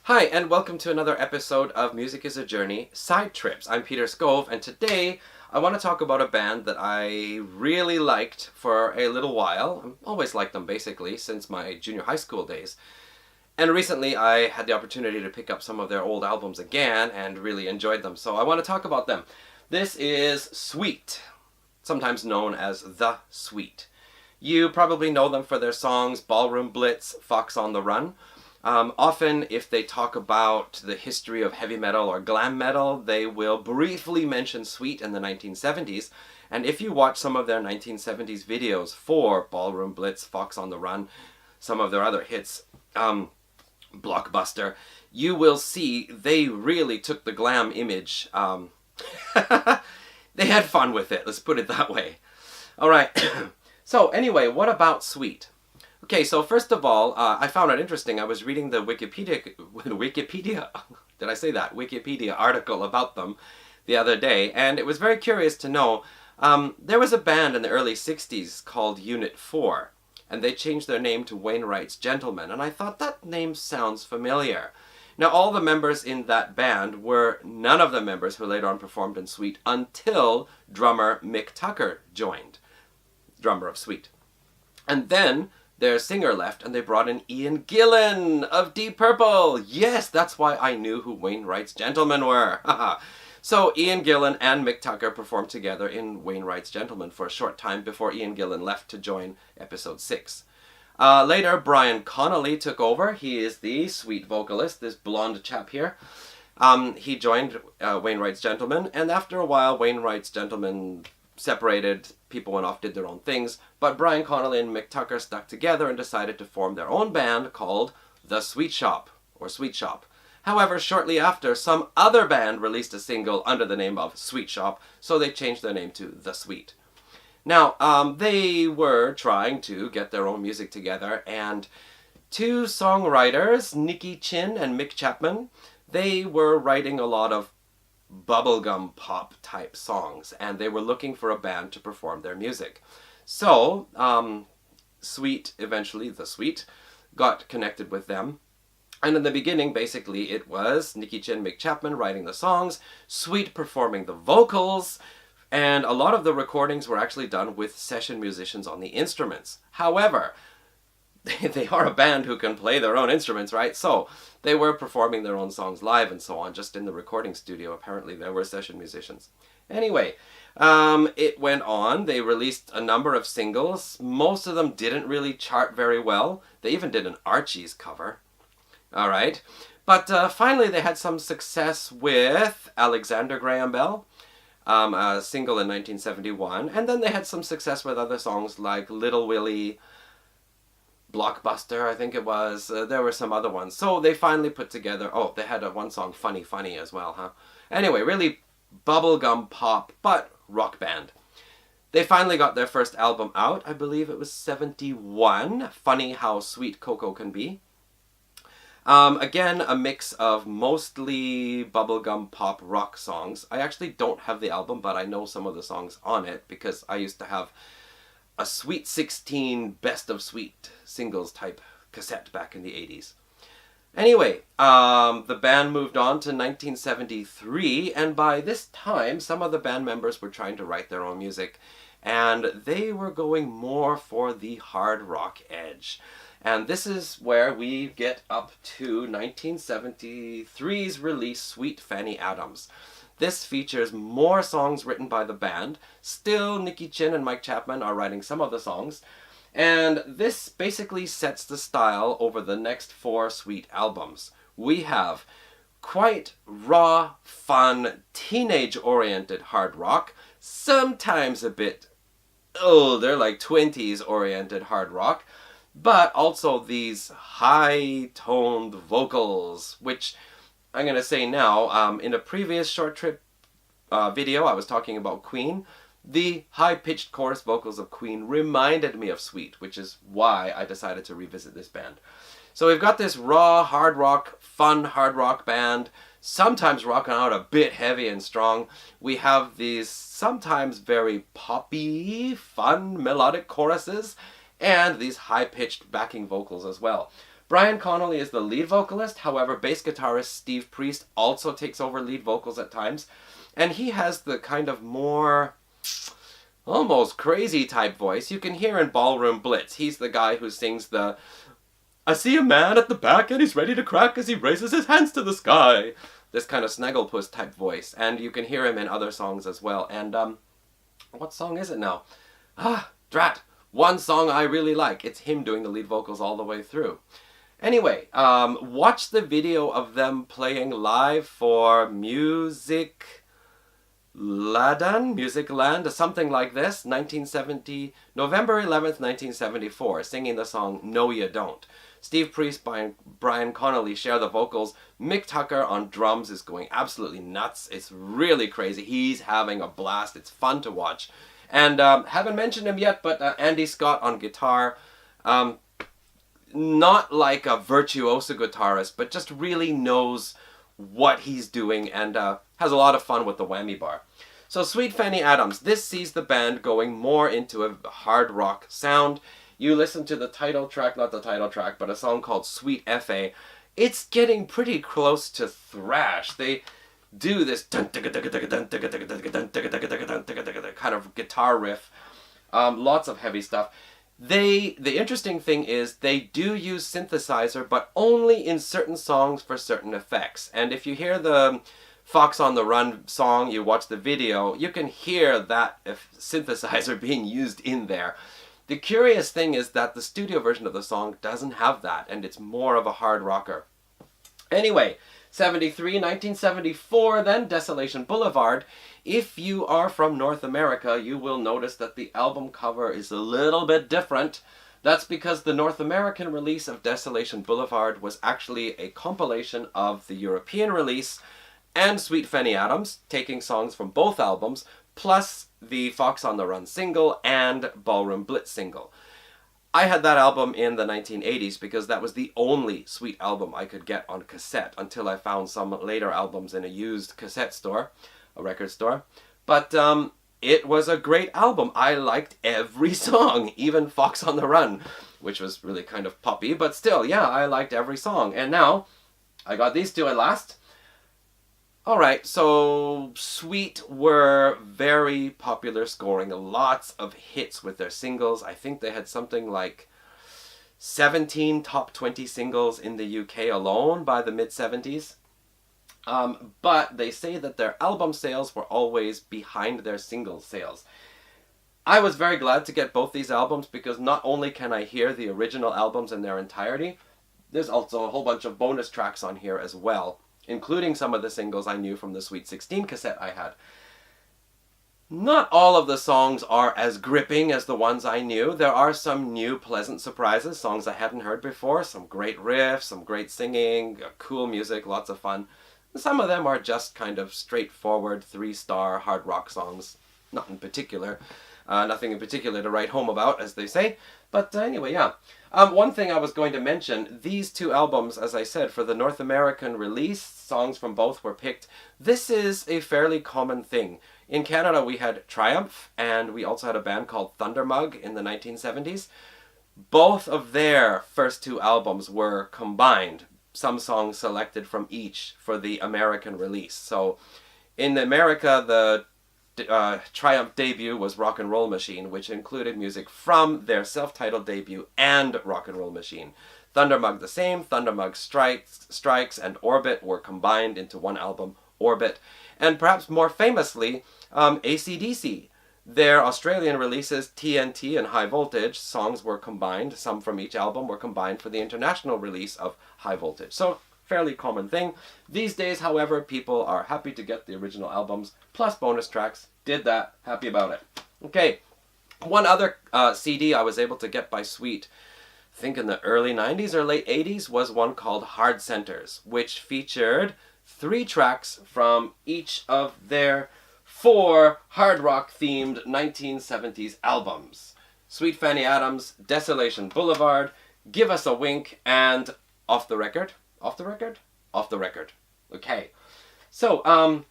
Hi, and welcome to another episode of Music is a Journey Side Trips. I'm Peter Scove, and today I want to talk about a band that I really liked for a little while. I've always liked them, basically, since my junior high school days. And recently I had the opportunity to pick up some of their old albums again and really enjoyed them, so I want to talk about them. This is Sweet, sometimes known as The Sweet. You probably know them for their songs Ballroom Blitz, Fox on the Run. Often, if they talk about the history of heavy metal or glam metal, they will briefly mention Sweet in the 1970s. And if you watch some of their 1970s videos for Ballroom Blitz, Fox on the Run, some of their other hits, Blockbuster, you will see they really took the glam image. They had fun with it, let's put it that way. Alright, so anyway, what about Sweet? Okay, so first of all, I found it interesting. I was reading the Wikipedia, did I say that? Wikipedia article about them the other day, and it was very curious to know, there was a band in the early 60s called Unit 4, and they changed their name to Wainwright's Gentlemen, and I thought that name sounds familiar. Now, all the members in that band were none of the members who later on performed in Sweet until drummer Mick Tucker joined, drummer of Sweet. And then their singer left, and they brought in Ian Gillan of Deep Purple. Yes, that's why I knew who Wainwright's Gentlemen were. So Ian Gillan and Mick Tucker performed together in Wainwright's Gentlemen for a short time before Ian Gillan left to join Episode 6. Later, Brian Connolly took over. He is the Sweet vocalist, this blonde chap here. He joined Wainwright's Gentlemen, and after a while, Wainwright's Gentlemen separated, people went off, did their own things, but Brian Connolly and Mick Tucker stuck together and decided to form their own band called The Sweet Shop, or Sweet Shop. However, shortly after, some other band released a single under the name of Sweet Shop, so they changed their name to The Sweet. Now, they were trying to get their own music together, and two songwriters, Nicky Chinn and Mick Chapman, they were writing a lot of bubblegum pop type songs, and they were looking for a band to perform their music. So, Sweet, eventually The Sweet, got connected with them. And in the beginning, basically, it was Nicky Chinn, Mick Chapman writing the songs, Sweet performing the vocals, and a lot of the recordings were actually done with session musicians on the instruments. However, they are a band who can play their own instruments, right? So they were performing their own songs live and so on, just in the recording studio. Apparently there were session musicians. Anyway, it went on. They released a number of singles. Most of them didn't really chart very well. They even did an Archie's cover. All right. But finally they had some success with Alexander Graham Bell, a single in 1971. And then they had some success with other songs like Little Willie, Blockbuster, I think it was. There were some other ones. So they finally put together, they had one song, Funny Funny, as well, huh? Anyway, really bubblegum pop, but rock band. They finally got their first album out. I believe it was 71. Funny How Sweet Cocoa Can Be. Again, a mix of mostly bubblegum pop rock songs. I actually don't have the album, but I know some of the songs on it because I used to have a Sweet 16 Best of Sweet singles type cassette back in the 80s. Anyway, the band moved on to 1973, and by this time, some of the band members were trying to write their own music, and they were going more for the hard rock edge. And this is where we get up to 1973's release, Sweet Fanny Adams. This features more songs written by the band. Still, Nicky Chinn and Mike Chapman are writing some of the songs. And this basically sets the style over the next 4 Sweet albums. We have quite raw, fun, teenage-oriented hard rock, sometimes a bit older, like 20s-oriented hard rock, but also these high-toned vocals, which I'm going to say now, in a previous short trip video, I was talking about Queen. The high-pitched chorus vocals of Queen reminded me of Sweet, which is why I decided to revisit this band. So we've got this raw, hard rock, fun hard rock band, sometimes rocking out a bit heavy and strong. We have these sometimes very poppy, fun, melodic choruses, and these high-pitched backing vocals as well. Brian Connolly is the lead vocalist, however, bass guitarist Steve Priest also takes over lead vocals at times, and he has the kind of more almost crazy type voice you can hear in Ballroom Blitz. He's the guy who sings the "I see a man at the back and he's ready to crack as he raises his hands to the sky." This kind of Snagglepuss type voice, and you can hear him in other songs as well. And what song is it now? Drat! One song I really like. It's him doing the lead vocals all the way through. Anyway, watch the video of them playing live for Music Land, something like this, November 11th, 1974, singing the song No You Don't. Steve Priest and Brian Connolly share the vocals. Mick Tucker on drums is going absolutely nuts. It's really crazy. He's having a blast. It's fun to watch. And haven't mentioned him yet, but Andy Scott on guitar. Not like a virtuoso guitarist, but just really knows what he's doing and has a lot of fun with the whammy bar. So Sweet Fanny Adams, this sees the band going more into a hard rock sound. You listen to the title track, not the title track, but a song called Sweet F.A. It's getting pretty close to thrash. They do this kind of guitar riff, lots of heavy stuff. The interesting thing is they do use synthesizer, but only in certain songs for certain effects. And if you hear the Fox on the Run song, you watch the video, you can hear that synthesizer being used in there. The curious thing is that the studio version of the song doesn't have that, and it's more of a hard rocker. Anyway, 1974, then, Desolation Boulevard. If you are from North America, you will notice that the album cover is a little bit different. That's because the North American release of Desolation Boulevard was actually a compilation of the European release and Sweet Fanny Adams, taking songs from both albums, plus the Fox on the Run single and Ballroom Blitz single. I had that album in the 1980s because that was the only Sweet album I could get on cassette until I found some later albums in a used cassette store, a record store. But it was a great album. I liked every song, even Fox on the Run, which was really kind of poppy, but still, yeah, I liked every song. And now, I got these two at last. Alright, so Sweet were very popular, scoring lots of hits with their singles. I think they had something like 17 top 20 singles in the UK alone by the mid-70s. But they say that their album sales were always behind their single sales. I was very glad to get both these albums because not only can I hear the original albums in their entirety, there's also a whole bunch of bonus tracks on here as well, including some of the singles I knew from the Sweet 16 cassette I had. Not all of the songs are as gripping as the ones I knew. There are some new pleasant surprises, songs I hadn't heard before, some great riffs, some great singing, cool music, lots of fun. Some of them are just kind of straightforward 3-star hard rock songs. Nothing in particular to write home about, as they say. But anyway, yeah. One thing I was going to mention, these two albums, as I said, for the North American release, songs from both were picked. This is a fairly common thing. In Canada, we had Triumph, and we also had a band called Thundermug in the 1970s. Both of their first two albums were combined, some songs selected from each for the American release. So in America, the Triumph debut was Rock and Roll Machine, which included music from their self-titled debut and Rock and Roll Machine. Thundermug the same. Thundermug Strikes and Orbit were combined into one album, Orbit. And perhaps more famously, AC/DC. Their Australian releases, TNT and High Voltage, songs were combined. Some from each album were combined for the international release of High Voltage. So, fairly common thing. These days, however, people are happy to get the original albums plus bonus tracks. Did that. Happy about it. Okay. One other CD I was able to get by Sweet, I think in the early 90s or late 80s, was one called Hard Centers, which featured 3 tracks from each of their 4 hard rock themed 1970s albums. Sweet Fanny Adams, Desolation Boulevard, Give Us a Wink, and Off the Record. Off the Record? Off the Record. Okay. So,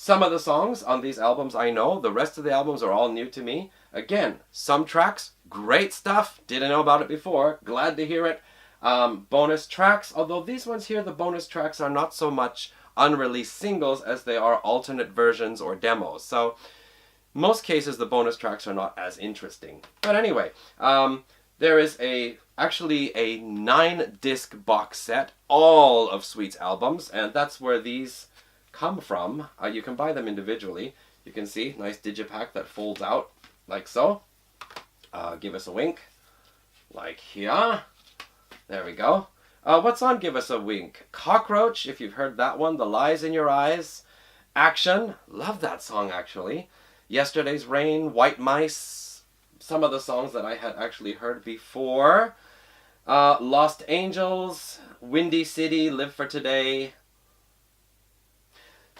Some of the songs on these albums I know. The rest of the albums are all new to me. Again, some tracks, great stuff. Didn't know about it before. Glad to hear it. Bonus tracks, although these ones here, the bonus tracks are not so much unreleased singles as they are alternate versions or demos. So, most cases the bonus tracks are not as interesting. But anyway, there is actually a 9-disc box set, all of Sweet's albums, and that's where these come from. You can buy them individually. You can see, nice digipack that folds out like so. Give us a wink, like here. There we go. What's on Give Us a Wink? Cockroach, if you've heard that one. The Lies in Your Eyes. Action, love that song actually. Yesterday's Rain, White Mice. Some of the songs that I had actually heard before. Lost Angels, Windy City, Live for Today.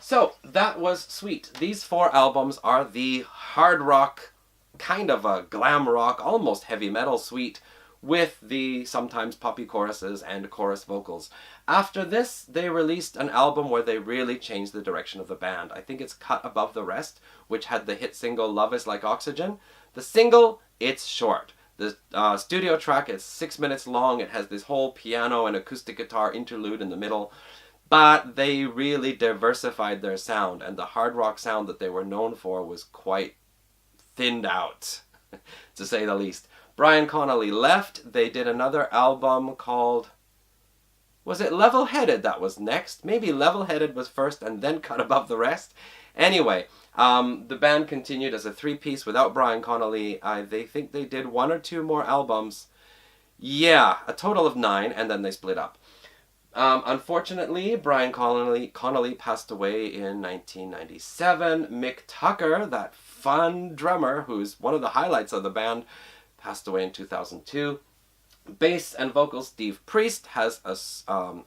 So, that was Sweet. These 4 albums are the hard rock, kind of a glam rock, almost heavy metal Sweet, with the sometimes poppy choruses and chorus vocals. After this, they released an album where they really changed the direction of the band. I think it's Cut Above the Rest, which had the hit single Love Is Like Oxygen. The single, it's short. The studio track is 6 minutes long. It has this whole piano and acoustic guitar interlude in the middle. But they really diversified their sound, and the hard rock sound that they were known for was quite thinned out, to say the least. Brian Connolly left. They did another album called... Was it Level Headed that was next? Maybe Level Headed was first and then Cut Above the Rest. Anyway, the band continued as a 3-piece without Brian Connolly. They think they did 1 or 2 more albums. Yeah, a total of 9, and then they split up. Unfortunately, Brian Connolly passed away in 1997. Mick Tucker, that fun drummer who's one of the highlights of the band, passed away in 2002. Bass and vocals Steve Priest has a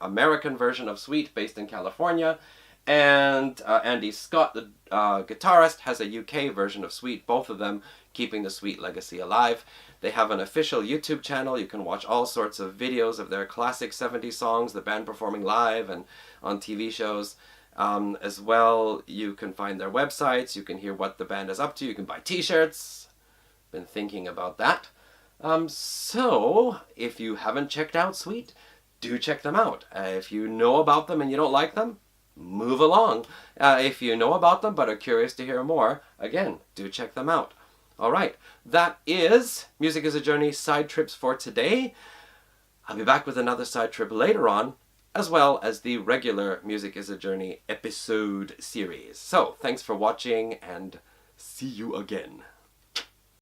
American version of Sweet based in California, and Andy Scott, the guitarist, has a UK version of Sweet, both of them keeping the Sweet legacy alive. They have an official YouTube channel. You can watch all sorts of videos of their classic 70s songs, the band performing live and on TV shows. As well, you can find their websites. You can hear what the band is up to. You can buy t-shirts. Been thinking about that. So, if you haven't checked out Sweet, do check them out. If you know about them and you don't like them, move along. If you know about them but are curious to hear more, again, do check them out. Alright, that is Music is a Journey Side Trips for today. I'll be back with another side trip later on, as well as the regular Music is a Journey episode series. So, thanks for watching, and see you again.